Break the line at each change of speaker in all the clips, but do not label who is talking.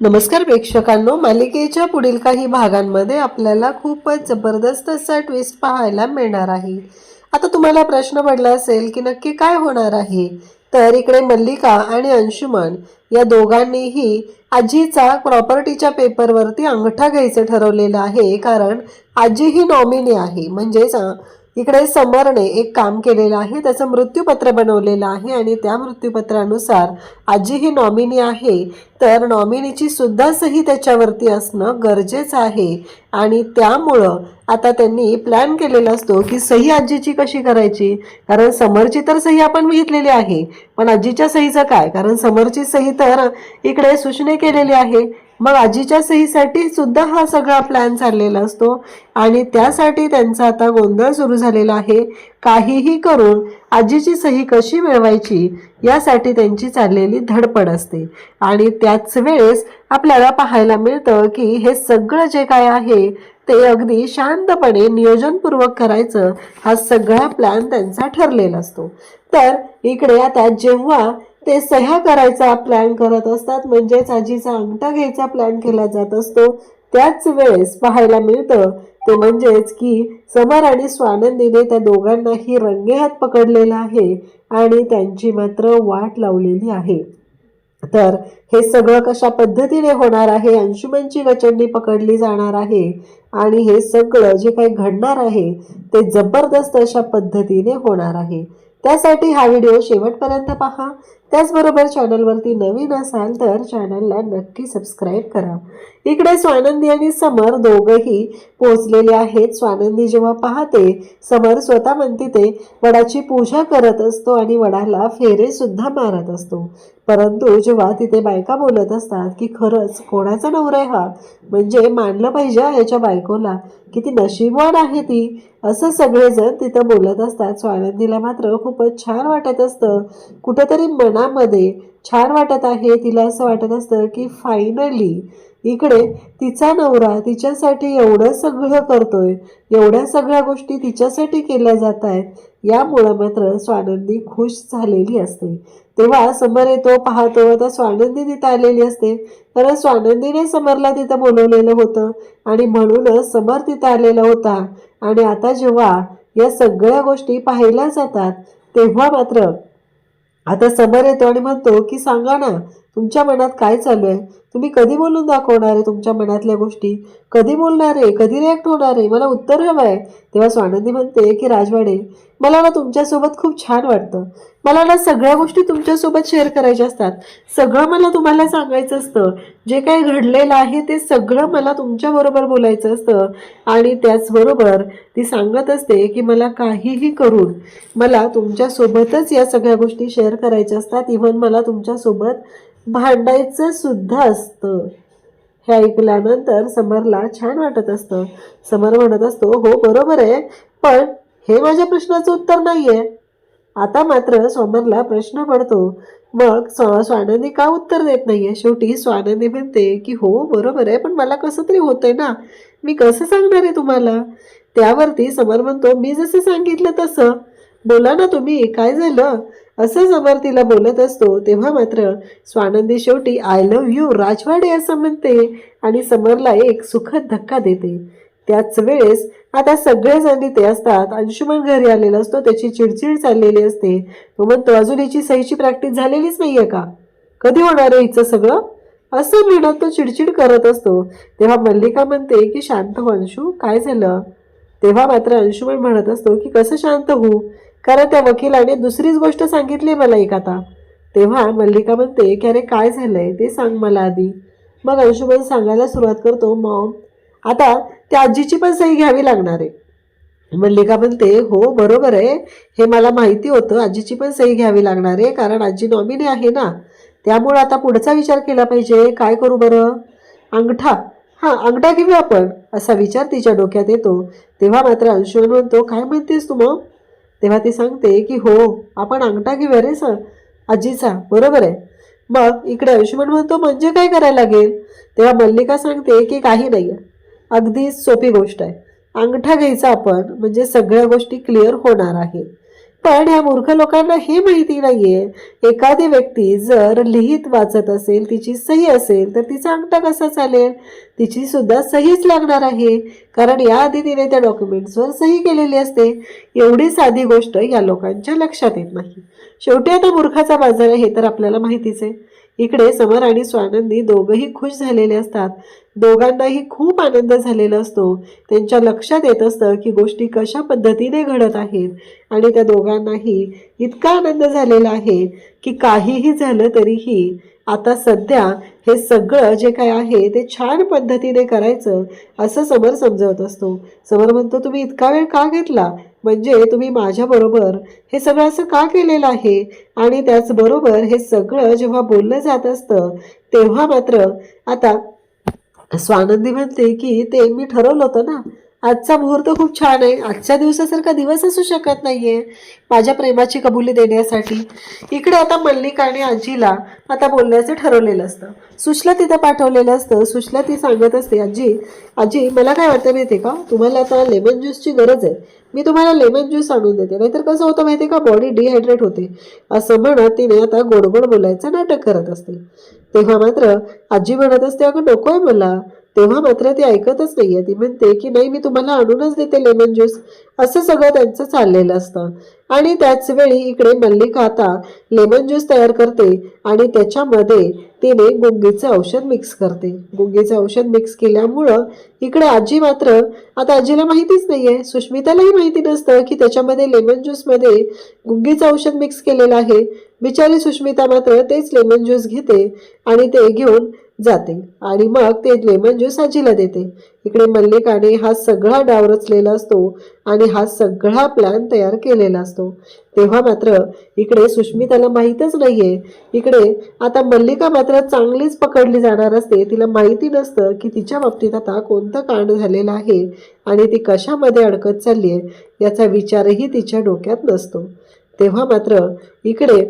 नमस्कार प्रेक्षकांनो, मालिकेच्या पुढील काही भागांमध्ये आपल्याला खूपच जबरदस्त असा ट्विस्ट पाहायला मिळणार आहे। आता तुम्हाला प्रश्न पडला असेल की नक्की काय होणार आहे। तर इकडे मल्लिका आणि अंशुमन या दोघांनीही आजीचा प्रॉपर्टीच्या पेपरवरती अंगठा घ्यायचं ठरवलेलं आहे, कारण आजी ही नॉमिनी आहे। म्हणजेच इकडे समरने एक काम केलेलं आहे, त्याचं मृत्यूपत्र बनवलेलं आहे आणि त्या मृत्यूपत्रानुसार आजी ही नॉमिनी आहे, तर नॉमिनीची सुद्धा सही त्याच्यावरती असणं गरजेचं आहे। आणि त्यामुळं आता त्यांनी प्लॅन केलेला असतो की सही आजीची कशी करायची, कारण समरची तर सही आपण घेतलेली आहे, पण आजीच्या सहीचं काय, कारण समरची सही तर इकडे सुशने केलेली आहे। मग आजीच्या सहीसाठी सुद्धा हा सगळा प्लॅन चाललेला असतो आणि त्यासाठी त्यांचा आता गोंधळ सुरू झालेला आहे। काहीही करून आजीची सही कशी मिळवायची यासाठी त्यांची चाललेली धडपड असते। आणि त्याच वेळेस आपल्याला पाहायला मिळतं की हे सगळं जे काय आहे ते अगदी शांतपणे नियोजनपूर्वक करायचं, हा सगळा प्लॅन त्यांचा ठरलेला असतो। तर इकडे आता जेव्हा ते सह्या करायचा प्लॅन करत असतात, म्हणजेच आजीचा अंगठा घ्यायचा प्लॅन केला जात असतो, त्याच वेळेस पाहायला मिळतं ते म्हणजेच की समर आणि स्वानंदीने त्या दोघांनाही रंगेहात पकडलेला आहे आणि त्यांची मात्र वाट लावलेली आहे। तर हे सगळं कशा पद्धतीने होणार आहे, अंशुमनची वचंडी पकडली जाणार आहे आणि हे सगळं जे काही घडणार आहे ते जबरदस्त अशा पद्धतीने होणार आहे। त्यासाठी हा व्हिडिओ शेवटपर्यंत पहा। त्याचबरोबर चॅनलवरती नवीन असाल तर चॅनलला नक्की सबस्क्राईब करा। इकडे स्वानंदी आणि समर दोघंही पोहोचलेले आहेत। स्वानंदी जेव्हा पाहते समर स्वतः म्हणते ते वडाची पूजा करत असतो आणि वडाला फेरे सुद्धा मारत असतो, परंतु जेव्हा तिथे बायका बोलत असतात की खरंच कोणाचा नवरा आहे हा, म्हणजे मानलं पाहिजे याच्या बायकोला, किती नशीबवान आहे ती, असं सगळेजण तिथं बोलत असतात। स्वानंदीला मात्र खूपच छान वाटत असतं, कुठंतरी मनामध्ये छान वाटत आहे। तिला असं वाटत असतं की फायनली इकडे तिचा नवरा तिच्यासाठी एवढं सगळं करतोय, एवढ्या सगळ्या गोष्टी तिच्यासाठी केल्या जात आहेत, यामुळं मात्र स्वानंदी खुश झालेली असते। तेव्हा समर येतो, पाहतो आता स्वानंदी तिथं आलेली असते, कारण स्वानंदीने समरला तिथं बोलवलेलं होतं आणि म्हणूनच समर तिथं आलेला होता। आणि आता जेव्हा या सगळ्या गोष्टी पाहिल्या जातात तेव्हा मात्र आता समर येतो आणि म्हणतो की सांगा ना, तुमच्या मनात काय चालू आहे, तुम्ही कधी बोलून दाखवणार आहे तुमच्या मनातल्या गोष्टी, कधी बोलणार आहे, कधी रिॲक्ट होणार आहे, मला उत्तर हवं आहे। तेव्हा स्वानंदी म्हणते की राजवाडे, मला ना तुमच्यासोबत खूप छान वाटतं, मला ना सगळ्या गोष्टी तुमच्यासोबत शेअर करायच्या असतात, सगळं मला तुम्हाला सांगायचं असतं, जे काही घडलेलं आहे ते सगळं मला तुमच्याबरोबर बोलायचं असतं। आणि त्याचबरोबर ती सांगत असते की मला काहीही करून मला तुमच्यासोबतच या सगळ्या गोष्टी शेअर करायच्या असतात, इव्हन मला तुमच्यासोबत भांडायचं सुद्धा असतं। हे ऐकल्यानंतर समरला छान वाटत असतं। समर म्हणत असतो हो बरोबर आहे, पण हे माझ्या प्रश्नाचं उत्तर नाहीये। आता मात्र समरला प्रश्न पडतो, मग स्वानंदी का उत्तर देत नाहीये। शेवटी स्वानंदी म्हणते की हो बरोबर आहे, पण मला कसं तरी होतंय ना, मी कसं सांगणार आहे तुम्हाला। त्यावरती समर म्हणतो मी जसं सांगितलं तसं बोला ना तुम्ही, काय झालं, असं समर तिला बोलत असतो। तेव्हा मात्र स्वानंदी शेवटी आय लव्ह यू राजवाडे असं म्हणते आणि समरला एक सुखद धक्का देते। त्याच वेळेस आता सगळेजण तिथे असतात। अंशुमन घरी आलेला असतो, त्याची चिडचिड चाललेली असते। तो म्हणतो अजून हिची सहीची प्रॅक्टिस झालेलीच नाहीये का, कधी होणार आहे हिचं सगळं, असं म्हणत तो चिडचिड करत असतो। तेव्हा मल्लिका म्हणते की शांत हो अंशू, काय झालं। तेव्हा मात्र अंशुमन म्हणत असतो की कसं शांत होऊ, कारण त्या वकिलाने दुसरीच गोष्ट सांगितली मला एक आता। तेव्हा मल्लिका म्हणते की अरे काय झालंय ते सांग मला आधी। मग अंशुमन सांगायला सुरुवात करतो, मॉम आता त्या आजीची पण सही घ्यावी लागणार आहे। मल्लिका म्हणते हो बरोबर आहे, हे मला माहिती होतं, आजीची पण सही घ्यावी लागणार आहे, कारण आजी नॉमिनी आहे ना, त्यामुळे आता पुढचा विचार केला पाहिजे, काय करू बरं, अंगठा, हां अंगठा घेऊ आपण, असा विचार तिच्या डोक्यात येतो। तेव्हा मात्र अंशुमन म्हणतो काय म्हणतेस तू मग। तेव्हा ती सांगते की हो आपण अंगठा घेऊया रे सर आजीचा, बरोबर आहे। मग इकडे अंशुमन म्हणतो म्हणजे काय करायला लागेल। तेव्हा मल्लिका सांगते की काही नाही, अगदी सोपी गोष्ट आहे, अंगठा घ्यायचा आपण, म्हणजे सगळ्या गोष्टी क्लिअर होणार आहे। पण ह्या मूर्ख लोकांना हे माहिती नाहीये, एखादी व्यक्ती जर लिहित वाचत असेल, तिची सही असेल, तर तिचा अंगठा कसा चालेल? तिची सुद्धा सहीच लागणार आहे, कारण याआधी तिने त्या डॉक्युमेंट्सवर सही केलेली असते. एवढी साधी गोष्ट या लोकांच्या लक्षात येत नाही. शेवटी आता मूर्खाचा बाजार आहे हे तर आपल्याला माहितीच आहे. इकडे समर आणि स्वानंदी दोघंही खुश झालेले असतात. दोघांनाही खूप आनंद झालेला असतो. त्यांच्या लक्षात येत असतं की गोष्टी कशा पद्धतीने घडत आहेत आणि त्या दोघांनाही इतका आनंद झालेला आहे की काहीही झालं तरीही आता सध्या हे सगळं जे काय आहे ते छान पद्धतीने करायचं असं समर समजवत असतो. समर म्हणतो, तुम्ही इतका वेळ का घेतला? म्हणजे तुम्ही माझ्याबरोबर हे सगळं असं का केलेलं आहे? आणि त्याचबरोबर हे सगळं जेव्हा बोललं जात असतं तेव्हा मात्र आता स्वानंदी म्हणते की ते मी ठरवलं होतं ना, आजचा मुहूर्त खूप छान आहे. आजच्या दिवसासारखा दिवस असू शकत नाहीये माझ्या प्रेमाची कबुली देण्यासाठी. इकडे आता मल्लिका आणि आजीला आता बोलण्याचं ठरवलेलं असतं. सुशला तिथं पाठवलेलं असतं. सुशला ती सांगत असते, आजी आजी मला काय वाटतं माहिती आहे का, तुम्हाला आता लेमन ज्यूसची गरज आहे. मी तुम्हाला लेमन ज्यूस आणून देते, नाहीतर कसं होतं माहिती आहे का, बॉडी डिहायड्रेट होते. असं म्हणत तिने आता गोड गोड बोलायचं नाटक करत असते. तेव्हा मात्र आजी म्हणत असते, अगं नकोय मला. तेव्हा मात्र ती ऐकतच नाहीये. ती म्हणते की नाही, मी तुम्हाला आणूनच देते लेमन ज्यूस. असं सगळं त्यांचं चाललेलं असतं. आणि त्याच वेळी इकडे मल्लिका आता लेमन ज्यूस तयार करते आणि त्याच्यामध्ये तिने गुंगीचं औषध मिक्स करते. गुंगीचं औषध मिक्स केल्यामुळं इकडे आजी मात्र आता आजीला माहितीच नाहीये, सुष्मितालाही माहिती नसतं की त्याच्यामध्ये लेमन ज्यूसमध्ये गुंगीचं औषध मिक्स केलेलं आहे. बिचारी सुष्मिता मात्र तेच लेमन ज्यूस घेते आणि ते घेऊन जाते आणि मग ते लेमन ज्यूस आजीला देते. इकडे मल्लिकाने हा सगळा डाव रचलेला असतो आणि हा सगळा प्लॅन तयार केलेला असतो. तेव्हा मात्र इकडे सुष्मिताला माहीतच नाहीये. इकडे आता मल्लिका मात्र चांगलीच पकडली जाणार असते. तिला माहिती नसतं की तिच्या बाबतीत आता कोणतं कांड झालेलं आहे आणि ती कशामध्ये अडकत चालली आहे याचा विचारही तिच्या डोक्यात नसतो. तेव्हा मात्र इकडे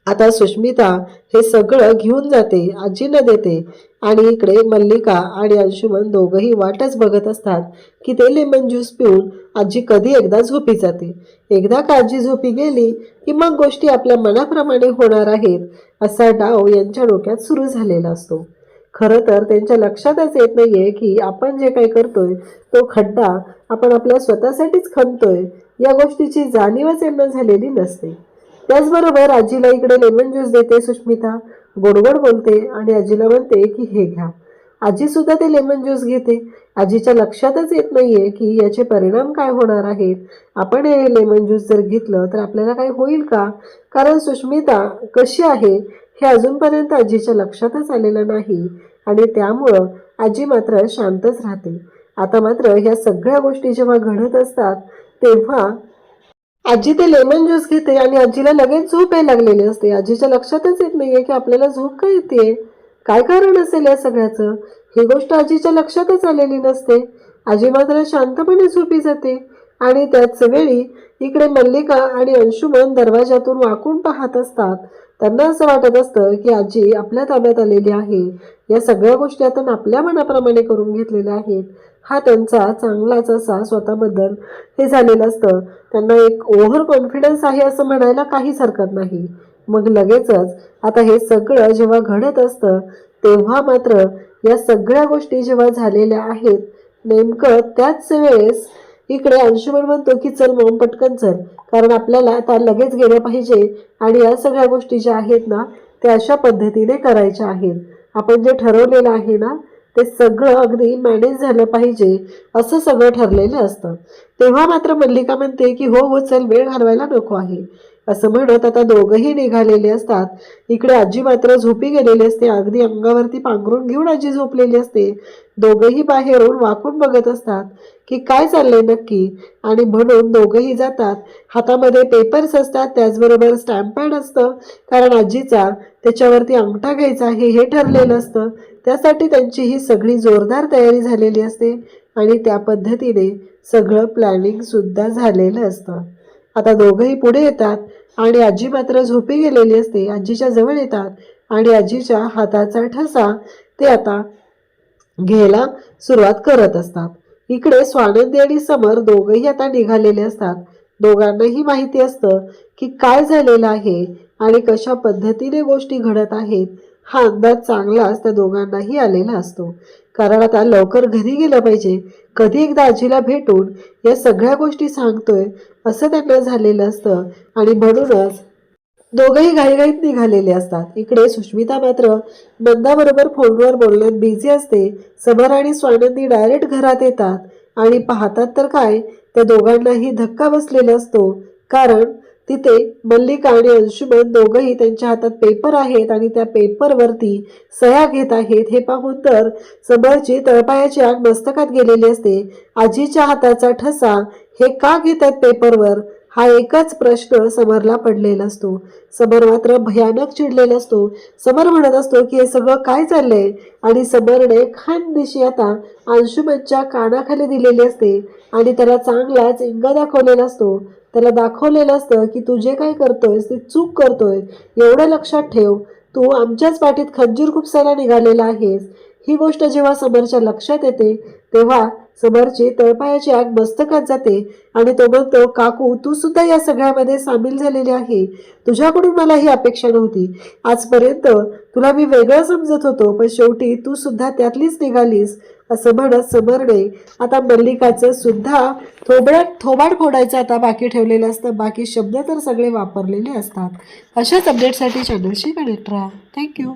आता सुष्मिता हे सगळं घेऊन जाते, आजीला देते आणि इकडे मल्लिका आणि अंशुमन दोघंही वाटच बघत असतात की ते लेमन ज्यूस पिऊन आजी कधी एकदा झोपी जाते. एकदा का आजी झोपी गेली की मग गोष्टी आपल्या मनाप्रमाणे होणार आहेत असा डाव यांच्या डोक्यात सुरू झालेला असतो. खरं तर त्यांच्या लक्षातच येत नाहीये की आपण जे काही करतोय तो खड्डा आपण आपल्या स्वतःसाठीच खणतोय. या गोष्टीची जाणीवच यांना झालेली नसते. त्याचबरोबर आजीला इकडे लेमन ज्यूस देते सुष्मिता, गोडगोड बोलते आणि आजीला म्हणते की हे घ्या. आजी सुद्धा ते लेमन ज्यूस घेते. आजीच्या लक्षातच येत नाहीये की याचे परिणाम काय होणार आहेत. आपण हे लेमन ज्यूस जर घेतलं तर आपल्याला काय होईल का, कारण सुष्मिता कशी आहे हे अजूनपर्यंत आजीच्या लक्षातच आलेलं नाही आणि त्यामुळं आजी मात्र शांतच राहते. आता मात्र ह्या सगळ्या गोष्टी जेव्हा घडत असतात तेव्हा आजी ते लेमन ज्यूस घेते आणि आजीला लगेच झोप यायला लागलेली असते. आजीच्या लक्षातच येत नाहीये की आपल्याला झोप का येते, काय कारण असेल या सगळ्याचं. ही गोष्ट आजीच्या लक्षातच आलेली नसते. आजी मात्र शांतपणे झोपी जाते आणि त्याच वेळी इकडे मल्लिका आणि अंशुमन दरवाजातून वाकून पाहत असतात. त्यांना असं वाटत असतं की आजी आपल्या ताब्यात आलेली आहे. या सगळ्या गोष्टी आता आपल्या मनाप्रमाणे करून घेतलेल्या आहेत. हा त्यांचा चांगलाच असा स्वतःबद्दल हे झालेलं असतं. त्यांना एक ओव्हर कॉन्फिडन्स आहे असं म्हणायला काहीच हरकत नाही. मग लगेचच आता हे सगळं जेव्हा घडत असतं तेव्हा मात्र या सगळ्या गोष्टी जेव्हा झालेल्या आहेत नेमकं त्याच वेळेस इकडे अंशुमन म्हणतो की चल मॉम पटकन चल, कारण आपल्याला आता लगेच गेलं पाहिजे आणि या सगळ्या गोष्टी ज्या आहेत ना त्या अशा पद्धतीने करायच्या आहेत. आपण जे ठरवलेलं आहे ना ते सगळं अगदी मॅनेज झालं पाहिजे असं सगळं ठरलेलं असतं. तेव्हा मात्र मल्लिका म्हणते की हो हो चल, वेळ घालवायला नको आहे असं म्हणत आता दोघंही निघालेले असतात. इकडे आजी मात्र झोपी गेलेली असते. अगदी अंगावरती पांघरून घेऊन आजी झोपलेली असते. दोघंही बाहेरून वाकून बघत असतात की काय चाललंय नक्की आणि म्हणून दोघंही जातात. हातामध्ये पेपर्स असतात, त्याचबरोबर स्टॅम्प पॅड असतं, कारण आजीचा त्याच्यावरती अंगठा घ्यायचा आहे हे ठरलेलं असतं. त्यासाठी त्यांची ही सगळी जोरदार तयारी झालेली असते आणि त्या पद्धतीने सगळं प्लॅनिंग सुद्धा झालेलं असतं. आता दोघंही पुढे येतात आणि आजी मात्र झोपी गेलेली असते. आजीच्या जवळ येतात आणि आजीच्या हाताचा ठसा ते आता घ्यायला सुरुवात करत असतात. इकडे स्वानंदी आणि समर दोघंही आता निघालेले असतात. दोघांनाही माहिती असतं की काय झालेलं आहे आणि कशा पद्धतीने गोष्टी घडत आहेत हा अंदाज चांगलाच त्या दोघांनाही आलेला असतो. कारण आता लवकर घरी गेलं पाहिजे, कधी एकदा आजीला भेटून या सगळ्या गोष्टी सांगतोय असं त्यांना झालेलं असतं आणि म्हणूनच दोघंही घाईघाईत निघालेले असतात. इकडे सुष्मिता मात्र मंदाबरोबर फोनवर बोलण्यात बिझी असते. समर आणि स्वानंदी डायरेक्ट घरात येतात आणि पाहतात तर काय, त्या दोघांनाही धक्का बसलेला असतो. कारण तिथे मल्लिका आणि अंशुमन दोघंही त्यांच्या हातात पेपर आहेत आणि त्या पेपरवरती सह्या घेत आहेत. हे पाहून तर समरची तळपायाची आग मस्तकात गेलेली असते. आजीच्या हाताचा ठसा हे का घेत आहेत पेपरवर, हा एकच प्रश्न समरला पडलेला असतो. समर मात्र भयानक चिडलेला असतो. समर म्हणत असतो की हे सगळं काय चाललंय आणि समरने खानदिशी आता अंशुमनच्या कानाखाली दिलेली असते आणि त्याला चांगलाच इंगा दाखवलेला असतो. त्याला दाखवलेलं असतं की तू जे काय करतोयस ते चूक करतोय, एवढं लक्षात ठेव, तू आमच्याच पाठीत खंजीर खुपसायला निघालेला आहेस. ही गोष्ट जेव्हा समरच्या लक्षात येते तेव्हा समरची तळपायाची आग मस्तकात जाते आणि तो म्हणतो, काकू तू सुद्धा या सगळ्यामध्ये सामील झालेली आहे. तुझ्याकडून मला ही अपेक्षा नव्हती. आजपर्यंत तुला मी वेगळं समजत होतो, पण शेवटी तू सुद्धा त्यातलीच निघालीस. असं म्हणत समरने आता मल्लिकाचं सुद्धा थोबाड फोडायचं आता बाकी ठेवलेलं असतं. बाकी शब्द तर सगळे वापरलेले असतात. अशाच अपडेटसाठी चॅनलशी कनेक्ट राहा. थँक्यू.